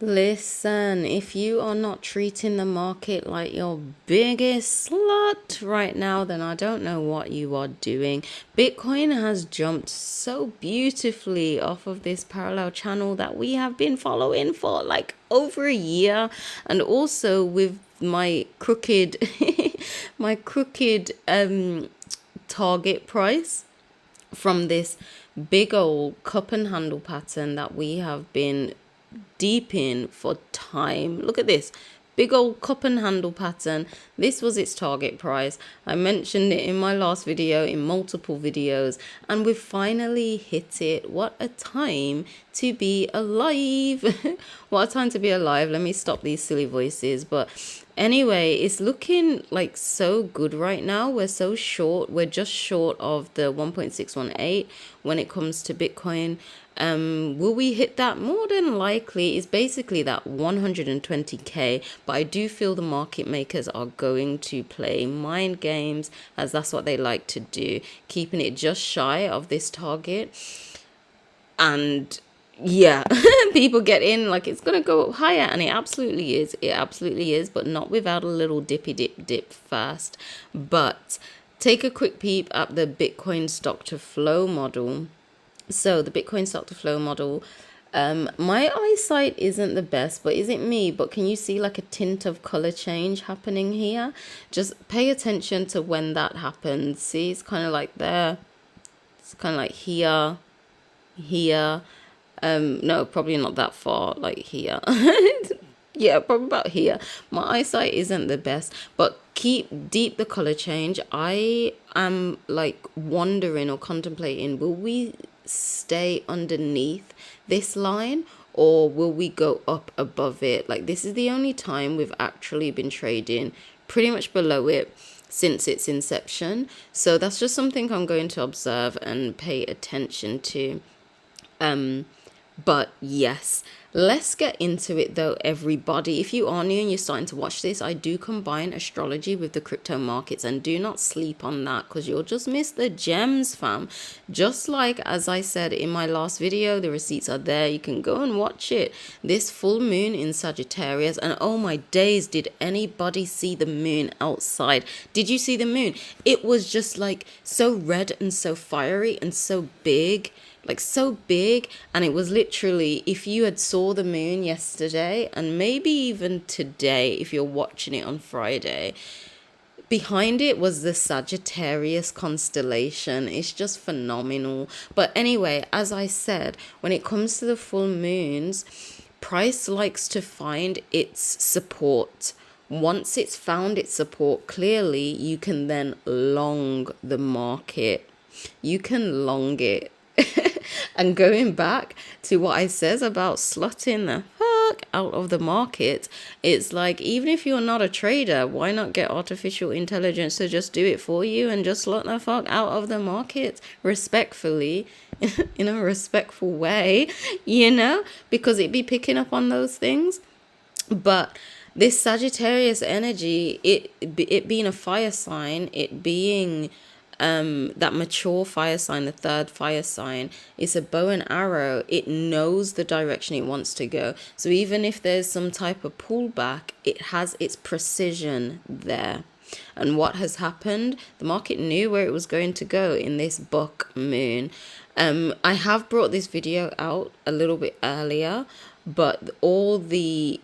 Listen, if you are not treating the market like your biggest slut right now, then I don't know what you are doing. Bitcoin has jumped so beautifully off of this parallel channel that we have been following for like over a year. And also with my crooked, my crooked target price from this big old cup and handle pattern that we have been deep in for time. Look at this big old cup and handle pattern. This was its target price. I mentioned it in my last video, in multiple videos, and we've finally hit it. What a time to be alive. What a time to be alive. Let me stop these silly voices. But anyway, it's looking like so good right now. We're so short. We're just short of the 1.618 when it comes to Bitcoin. Will we hit that? More than likely. It's basically that 120k, but I do feel the market makers are going to play mind games, as that's what they like to do, keeping it just shy of this target. And yeah, people get in like it's gonna go up higher, and it absolutely is, but not without a little dippy dip first. But take a quick peep at the Bitcoin stock to flow model. So the Bitcoin stock to flow model, my eyesight isn't the best, but is it me? But can you see like a tint of color change happening here? Just pay attention to when that happens. See, it's kind of like there. It's kind of like here, here. No, probably not that far, like here. Yeah, probably about here. My eyesight isn't the best, but keep deep the color change. I am like wondering or contemplating, will we stay underneath this line, or will we go up above it? Like, this is the only time we've actually been trading pretty much below it since its inception. So that's just something I'm going to observe and pay attention to. But yes, let's get into it though, everybody. If you are new and you're starting to watch this, I do combine astrology with the crypto markets, and do not sleep on that, because you'll just miss the gems, fam. Just like as I said in my last video, the receipts are there. You can go and watch it. This full moon in Sagittarius, and oh my days, did anybody see the moon outside? Did you see the moon? It was just like so red and so fiery and so big, like so big. And it was literally, if you had saw the moon yesterday, and maybe even today if you're watching it on Friday, behind it was the Sagittarius constellation. It's just phenomenal. But anyway, as I said, when it comes to the full moons, price likes to find its support. Once it's found its support clearly, you can then long the market. You can long it. And going back to what I says about slutting the fuck out of the market, it's like, even if you're not a trader, why not get artificial intelligence to just do it for you and just slut the fuck out of the market respectfully, in a respectful way, you know, because it be picking up on those things. But this Sagittarius energy, it being a fire sign, it being that mature fire sign, the third fire sign, is a bow and arrow. It knows the direction it wants to go. So even if there's some type of pullback, it has its precision there. And what has happened? The market knew where it was going to go in this buck moon. I have brought this video out a little bit earlier, but all the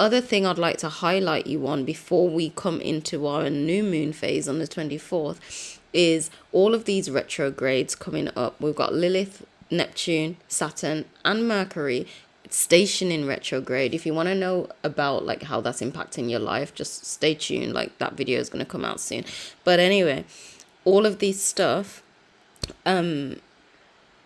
other thing I'd like to highlight you on before we come into our new moon phase on the 24th is all of these retrogrades coming up. We've got Lilith, Neptune, Saturn, and Mercury station in retrograde. If you want to know about like how that's impacting your life, just stay tuned. Like, that video is going to come out soon. But anyway, all of these stuff,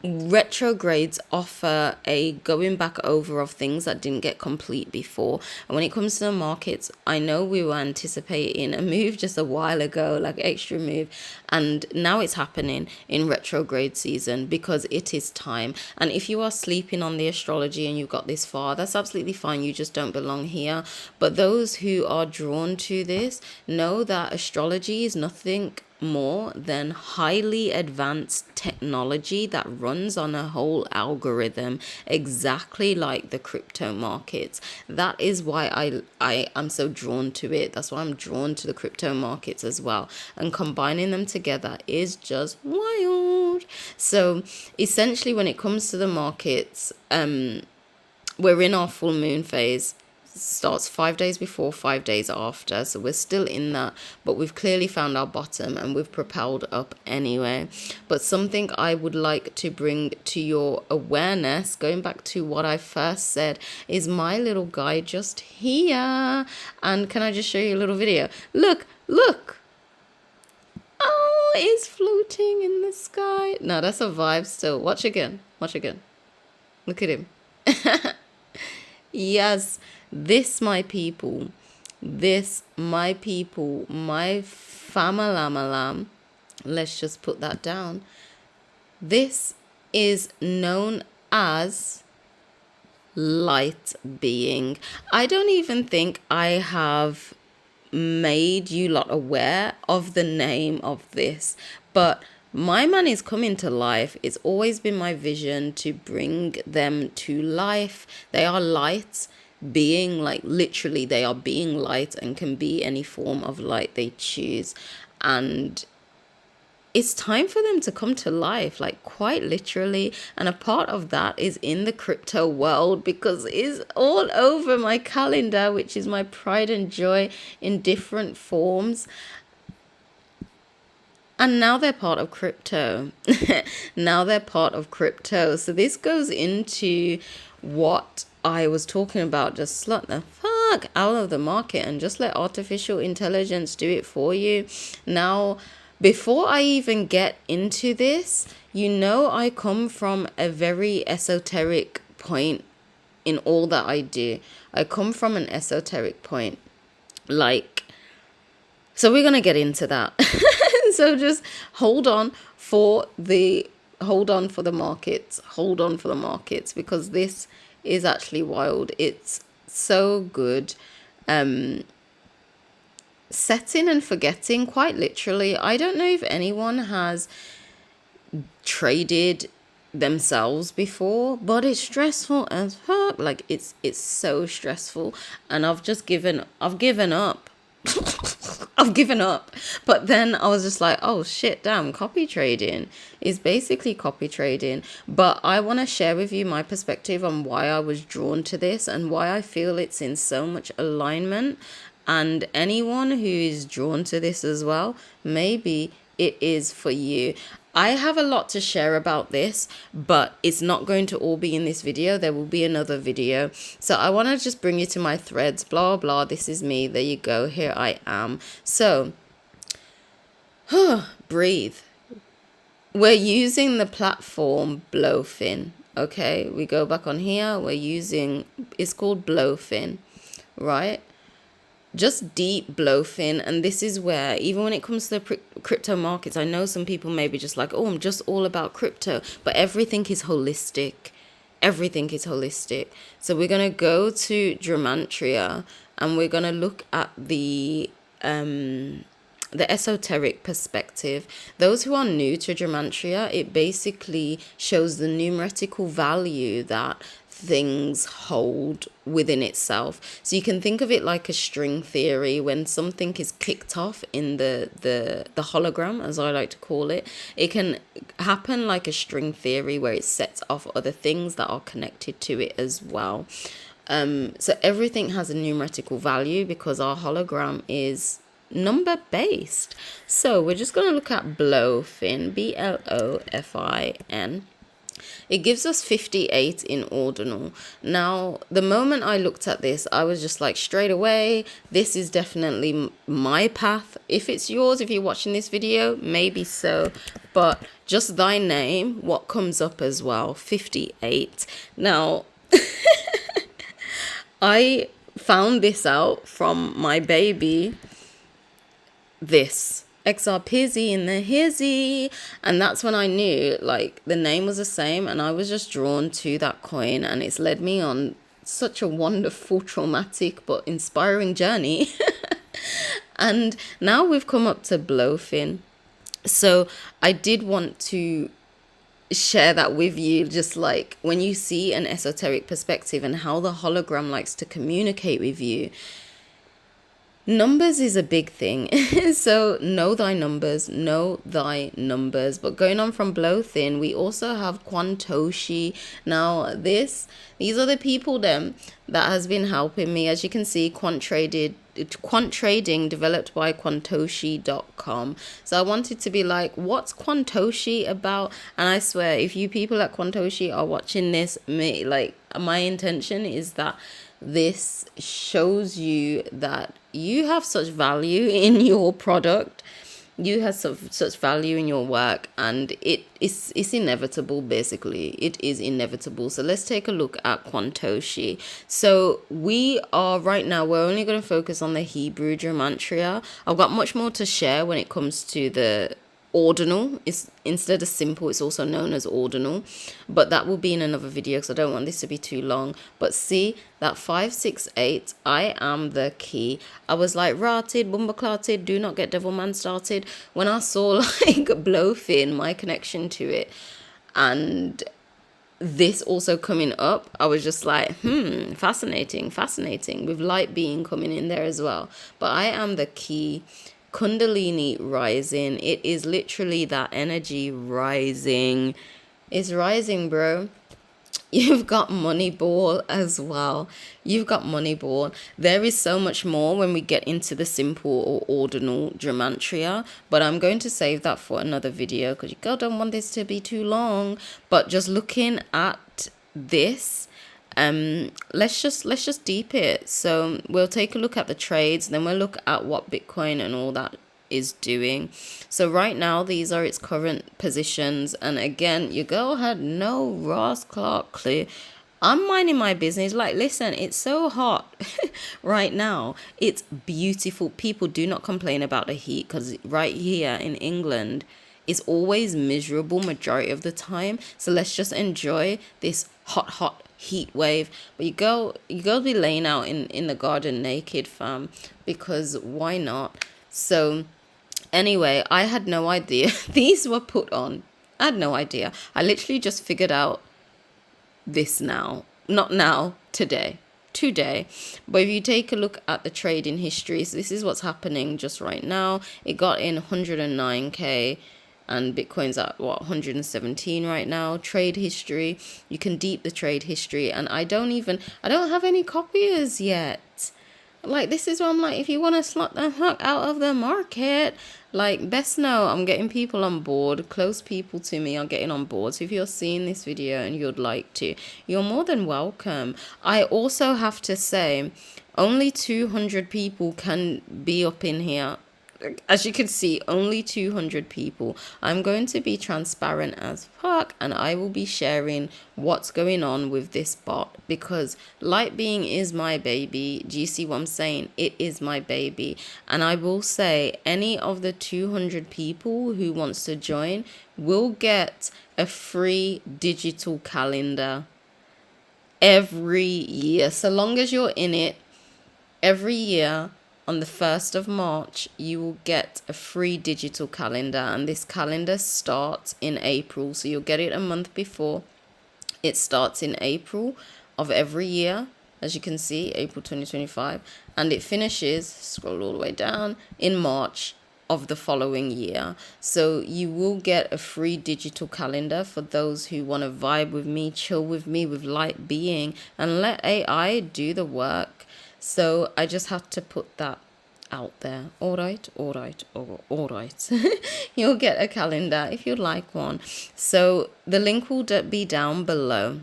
retrogrades offer a going back over of things that didn't get complete before. And when it comes to the markets, I know we were anticipating a move just a while ago, like extra move, and now it's happening in retrograde season because it is time. And if you are sleeping on the astrology and you've got this far, that's absolutely fine. You just don't belong here. But those who are drawn to this know that astrology is nothing more than highly advanced technology that runs on a whole algorithm exactly like the crypto markets. That is why I am so drawn to it. That's why I'm drawn to the crypto markets as well, and combining them together is just wild. So essentially, when it comes to the markets, we're in our full moon phase. Starts 5 days before, 5 days after, so we're still in that, but we've clearly found our bottom and we've propelled up anyway. But something I would like to bring to your awareness, going back to what I first said, is my little guy just here. And can I just show you a little video? Look, oh, it's floating in the sky. No, that's a vibe still. Watch again, look at him. Yes, this, my people, my famalalam. Let's just put that down. This is known as LightBeing. I don't even think I have made you lot aware of the name of this, but my man is coming to life. It's always been my vision to bring them to life. They are light being, like literally they are being light and can be any form of light they choose. And it's time for them to come to life, like quite literally. And a part of that is in the crypto world, because it's all over my calendar, which is my pride and joy in different forms. And now they're part of crypto. Now they're part of crypto. So this goes into what I was talking about. Just slut the fuck out of the market and just let artificial intelligence do it for you. Now, before I even get into this, you know I come from a very esoteric point in all that I do. I come from an esoteric point. So we're going to get into that. So just hold on for the markets. Hold on for the markets, because this is actually wild. It's so good. Setting and forgetting, quite literally. I don't know if anyone has traded themselves before, but it's stressful as fuck. Like it's so stressful, and I've given up. I've given up. But then I was just like, oh shit, damn, copy trading is basically copy trading. But I want to share with you my perspective on why I was drawn to this and why I feel it's in so much alignment. And anyone who is drawn to this as well, maybe it is for you. I have a lot to share about this, but it's not going to all be in this video. There will be another video. So I want to just bring you to my threads, blah, blah. This is me. There you go. Here I am. So, breathe. We're using the platform Blofin. Okay, we go back on here. It's called Blofin, right? Just deep Blofin. And this is where, even when it comes to the crypto markets, I know some people may be just like, oh, I'm just all about crypto, but everything is holistic. Everything is holistic. So we're going to go to Gematria and we're going to look at the esoteric perspective. Those who are new to Gematria, it basically shows the numerical value that things hold within itself. So you can think of it like a string theory. When something is kicked off in the hologram, as I like to call it, it can happen like a string theory where it sets off other things that are connected to it as well. So everything has a numerical value because our hologram is number based. So we're just going to look at Blofin, Blofin. It gives us 58 in ordinal. Now, the moment I looked at this, I was just like, straight away, this is definitely my path. If it's yours, if you're watching this video, maybe so. But just thy name, what comes up as well, 58. Now, I found this out from my baby, this. XRP in the hizzy, and that's when I knew like the name was the same, and I was just drawn to that coin, and it's led me on such a wonderful, traumatic but inspiring journey. And now we've come up to Blofin. So I did want to share that with you, just like when you see an esoteric perspective and how the hologram likes to communicate with you. Numbers is a big thing. So know thy numbers, know thy numbers. But going on from Blofin, we also have Quantoshi. Now these are the people them that has been helping me. As you can see, quant trading developed by Quantoshi.com. So I wanted to be like, what's Quantoshi about? And I swear, if you people at Quantoshi are watching this, my intention is that this shows you that you have such value in your product, you have such value in your work, and it's inevitable. Basically, it is inevitable. So let's take a look at Quantoshi. So we are right now, we're only going to focus on the Hebrew gematria. I've got much more to share when it comes to the ordinal. Is instead of simple, it's also known as ordinal, but that will be in another video because I don't want this to be too long. But see that 568, I am the key. I was like, rotted, bumba clotted, do not get devilman started, when I saw like Blofin, my connection to it, and this also coming up, I was just like, fascinating, with LightBeing coming in there as well. But I am the key. Kundalini rising. It is literally that energy rising. It's rising, bro. You've got money ball as well. You've got money ball. There is so much more when we get into the simple or ordinal gematria, but I'm going to save that for another video because you girl don't want this to be too long. But just looking at this, let's just deep it. So we'll take a look at the trades, then we'll look at what Bitcoin and all that is doing. So right now these are its current positions, and again, your girl had no Ross Clark clear. I'm minding my business. Like, listen, it's so hot right now. It's beautiful. People do not complain about the heat because right here in England, it's always miserable majority of the time. So let's just enjoy this hot heat wave. But you go be laying out in the garden naked, fam, because why not? So anyway, I had no idea these were put on. I had no idea. I literally just figured out this now. Not now, today. But if you take a look at the trading history, so this is what's happening just right now. It got in 109k, and Bitcoin's at 117 right now. Trade history, you can deep the trade history, and I don't have any copiers yet. Like, this is where I'm like, if you want to slot the fuck out of the market, like, best know I'm getting people on board. Close people to me are getting on board. So if you're seeing this video and you'd like to, you're more than welcome. I also have to say, only 200 people can be up in here. As you can see, only 200 people. I'm going to be transparent as fuck, and I will be sharing what's going on with this bot, because LightBeing is my baby. Do you see what I'm saying? It is my baby. And I will say, any of the 200 people who wants to join will get a free digital calendar every year. So long as you're in it, every year on the 1st of March, you will get a free digital calendar, and this calendar starts in April. So you'll get it a month before. It starts in April of every year, as you can see, April 2025, and it finishes, scroll all the way down, in March of the following year. So you will get a free digital calendar for those who want to vibe with me, chill with me, with LightBeing, and let AI do the work. So I just have to put that out there. All right. You'll get a calendar if you'd like one. So the link will be down below.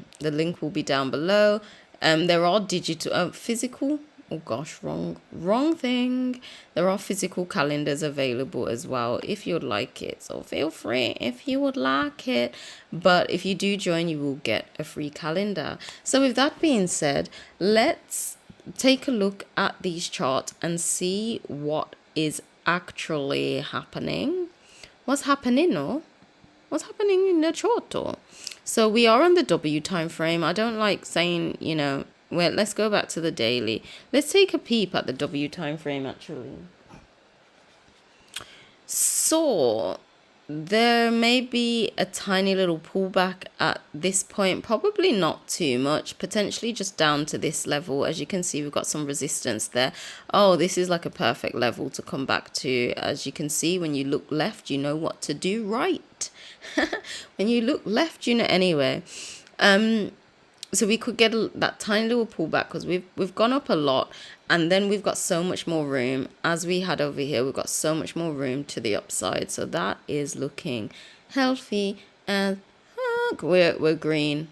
There are digital, physical. Oh gosh, wrong thing. There are physical calendars available as well if you'd like it. So feel free if you would like it. But if you do join, you will get a free calendar. So with that being said, let's take a look at these charts and see what is actually happening. What's happening in the chart? So we are on the W time frame. I don't like saying, well, let's go back to the daily. Let's take a peep at the W time frame actually. So There may be a tiny little pullback at this point, probably not too much, potentially just down to this level. As you can see, we've got some resistance there. Oh, this is like a perfect level to come back to. As you can see, when you look left, you know what to do right. When you look left, you know, anyway. So we could get that tiny little pullback because we've gone up a lot, and then we've got so much more room as we had over here. We've got so much more room to the upside, so that is looking healthy. And we're green,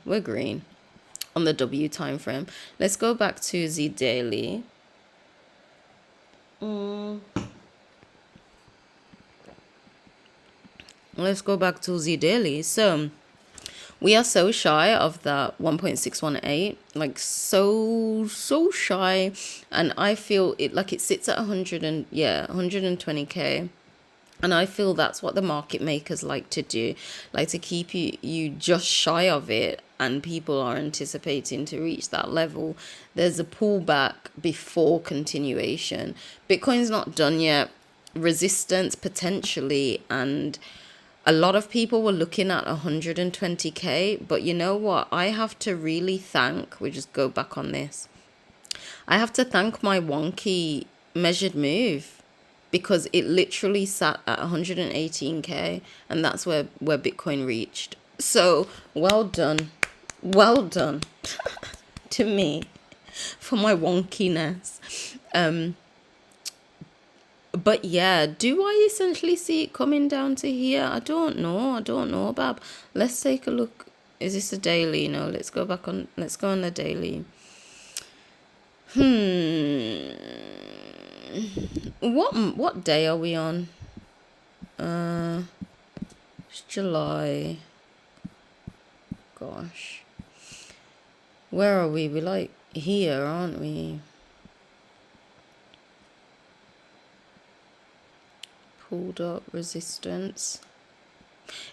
on the W time frame. Let's go back to the daily. Let's go back to the daily. So we are so shy of that 1.618, like so shy. And I feel it like it sits at 120k. And I feel that's what the market makers like to do, like to keep you just shy of it. And people are anticipating to reach that level. There's a pullback before continuation. Bitcoin's not done yet. Resistance potentially, and a lot of people were looking at 120k, but you know what? I have to really thank, we just go back on this. I have to thank my wonky measured move, because it literally sat at 118k, and that's where Bitcoin reached. So well done to me for my wonkiness. But yeah, do I essentially see it coming down to here? I don't know, Bab. Let's take a look. Is this a daily? No, let's go on the daily. What day are we on? It's July. Gosh. Where are we? We're like here, aren't we? Pulled up resistance.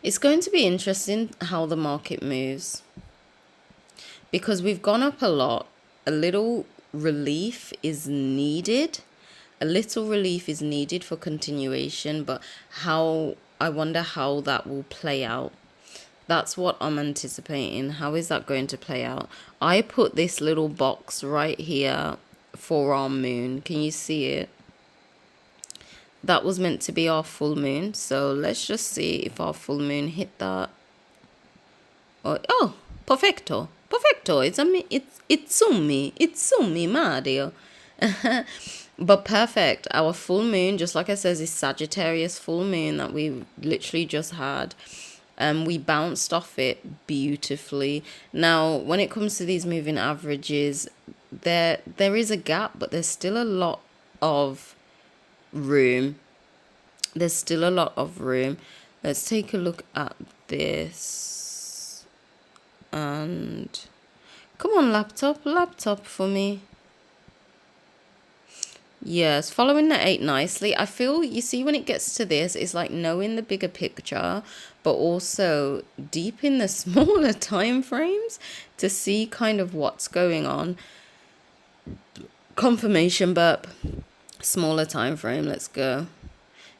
It's going to be interesting how the market moves, because we've gone up a lot. A little relief is needed. For continuation, but I wonder how that will play out. That's what I'm anticipating. How is that going to play out? I put this little box right here for our moon. Can you see it? That was meant to be our full moon. So let's just see if our full moon hit that. Oh, perfecto. It's me, Mario. But perfect. Our full moon, just like I says, is Sagittarius full moon that we literally just had. We bounced off it beautifully. Now, when it comes to these moving averages, there is a gap, but there's still a lot of room. Let's take a look at this. And come on, laptop for me. Yes, following the 8 nicely. I feel, you see, when it gets to this, it's like knowing the bigger picture, but also deep in the smaller time frames to see kind of what's going on. Confirmation burp. Smaller time frame. Let's go.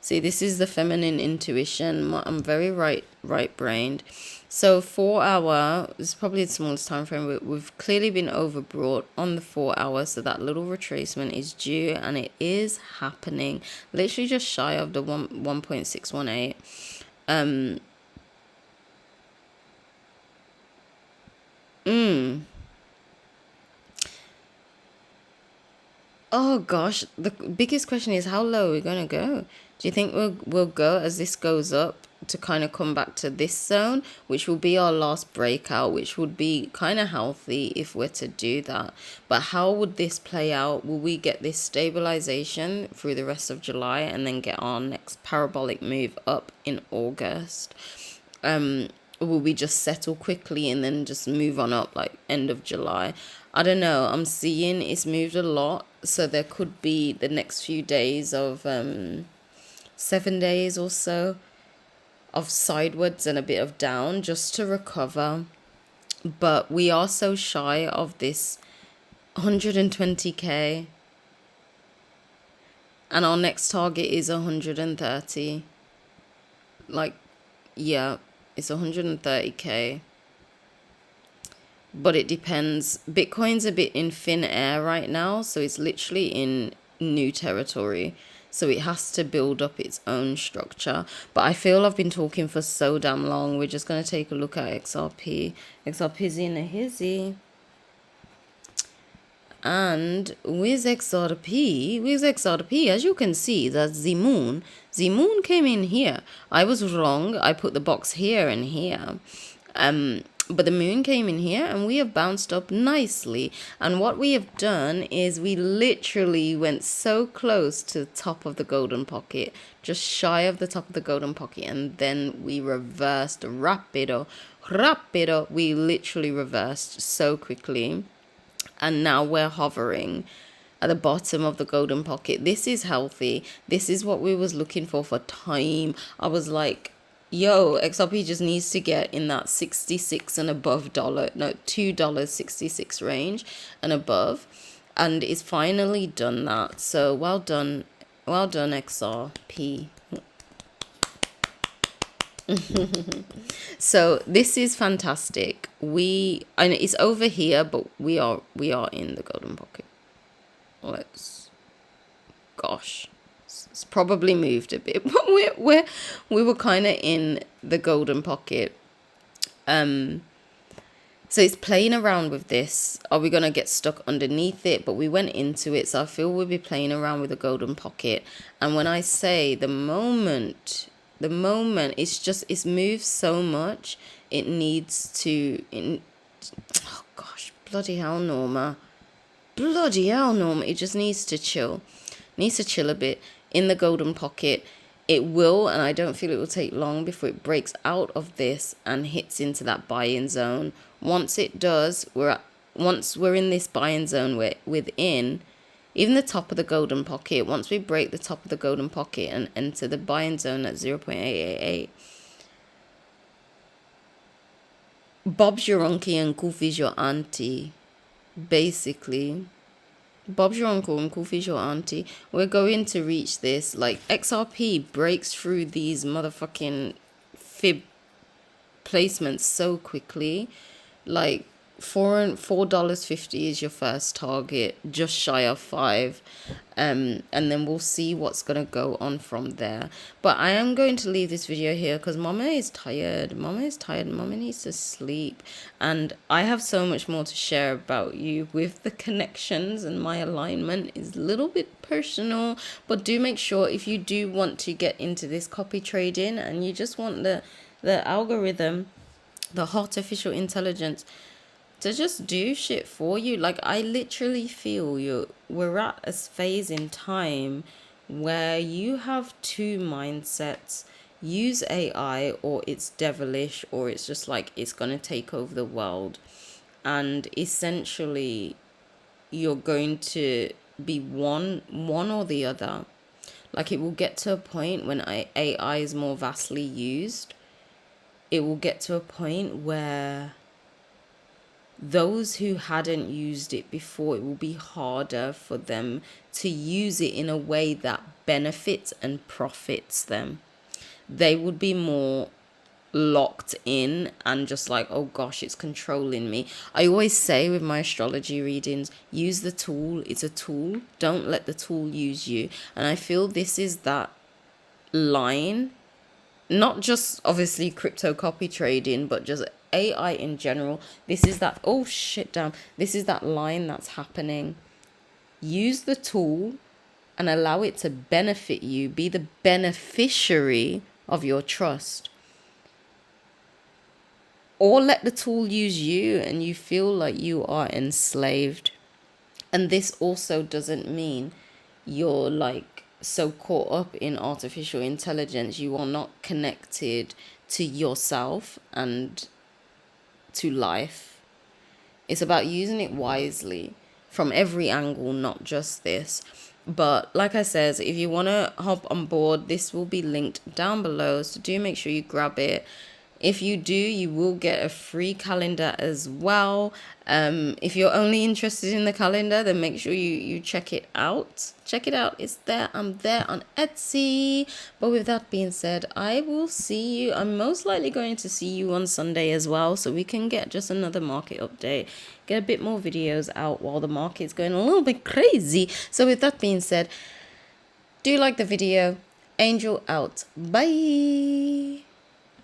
See, this is the feminine intuition. I'm very right-brained. So 4 hour is probably the smallest time frame. We've clearly been overbought on the 4 hour, so that little retracement is due, and it is happening. Literally just shy of the 1.618. Oh gosh, the biggest question is how low are we gonna go? Do you think we'll go as this goes up to kind of come back to this zone, which will be our last breakout, which would be kind of healthy if we're to do that? But how would this play out? Will we get this stabilization through the rest of July and then get our next parabolic move up in August? Will we just settle quickly and then just move on up like end of July? I don't know. I'm seeing it's moved a lot, so there could be the next few days of 7 days or so of sidewards and a bit of down just to recover. But we are so shy of this 120k, and our next target is 130. Like, Yeah, it's 130k. But it depends. Bitcoin's a bit in thin air right now, so it's literally in new territory. So it has to build up its own structure. But I feel I've been talking for so damn long. We're just going to take a look at XRP. XRP's in a hizzy. And with XRP, as you can see, that the moon came in here. I was wrong. I put the box here and here. But the moon came in here and we have bounced up nicely. And what we have done is we literally went so close to the top of the golden pocket, just shy of the top of the golden pocket. And then we reversed rapido. We literally reversed so quickly. And now we're hovering at the bottom of the golden pocket. This is healthy. This is what we was looking for time. I was like, yo, XRP just needs to get in that 66 and above $2.66 range and above. And it's finally done that. So well done XRP. So this is fantastic. I know it's over here, but we are in the golden pocket. It's probably moved a bit, but we were kind of in the golden pocket. So it's playing around with this. Are we gonna get stuck underneath it? But we went into it, so I feel we'll be playing around with the golden pocket. And when I say the moment it's moved so much, it needs to oh gosh, bloody hell, Norma, it just needs to chill a bit in the golden pocket. It will, and I don't feel it will take long before it breaks out of this and hits into that buy-in zone. Once it does, once we're in this buy-in zone, we're within even the top of the golden pocket. Once we break the top of the golden pocket and enter the buy-in zone at 0.888, Bob's your uncle and Goofy's your auntie. Basically, Bob's your uncle and Goofy's your auntie. We're going to reach this. Like, XRP breaks through these motherfucking fib placements so quickly. Like, $4.50 is your first target, just shy of 5, and then we'll see what's gonna go on from there. But I am going to leave this video here because Mama is tired. Mama needs to sleep, and I have so much more to share about you with the connections, and my alignment is a little bit personal. But do make sure, if you do want to get into this copy trading and you just want the algorithm, the artificial intelligence to just do shit for you. Like, I literally feel we're at a phase in time where you have two mindsets. Use AI, or it's devilish, or it's just like it's gonna take over the world. And essentially you're going to be one or the other. Like, it will get to a point when AI is more vastly used. It will get to a point where those who hadn't used it before, it will be harder for them to use it in a way that benefits and profits them. They would be more locked in and just like, oh gosh, it's controlling me. I always say with my astrology readings, use the tool. It's a tool. Don't let the tool use you. And I feel this is that line, not just obviously crypto copy trading, but just AI in general. This is that, oh shit, damn, this is that line that's happening. Use the tool and allow it to benefit you. Be the beneficiary of your trust. Or let the tool use you and you feel like you are enslaved. And this also doesn't mean you're like so caught up in artificial intelligence you are not connected to yourself and to life. It's about using it wisely from every angle, not just this. But like I said, if you want to hop on board, this will be linked down below, so do make sure you grab it. If you do, you will get a free calendar as well. If you're only interested in the calendar, then make sure you check it out. Check it out. It's there. I'm there on Etsy. But with that being said, I will see you. I'm most likely going to see you on Sunday as well, so we can get just another market update, get a bit more videos out while the market's going a little bit crazy. So with that being said, do like the video. Angel out. Bye.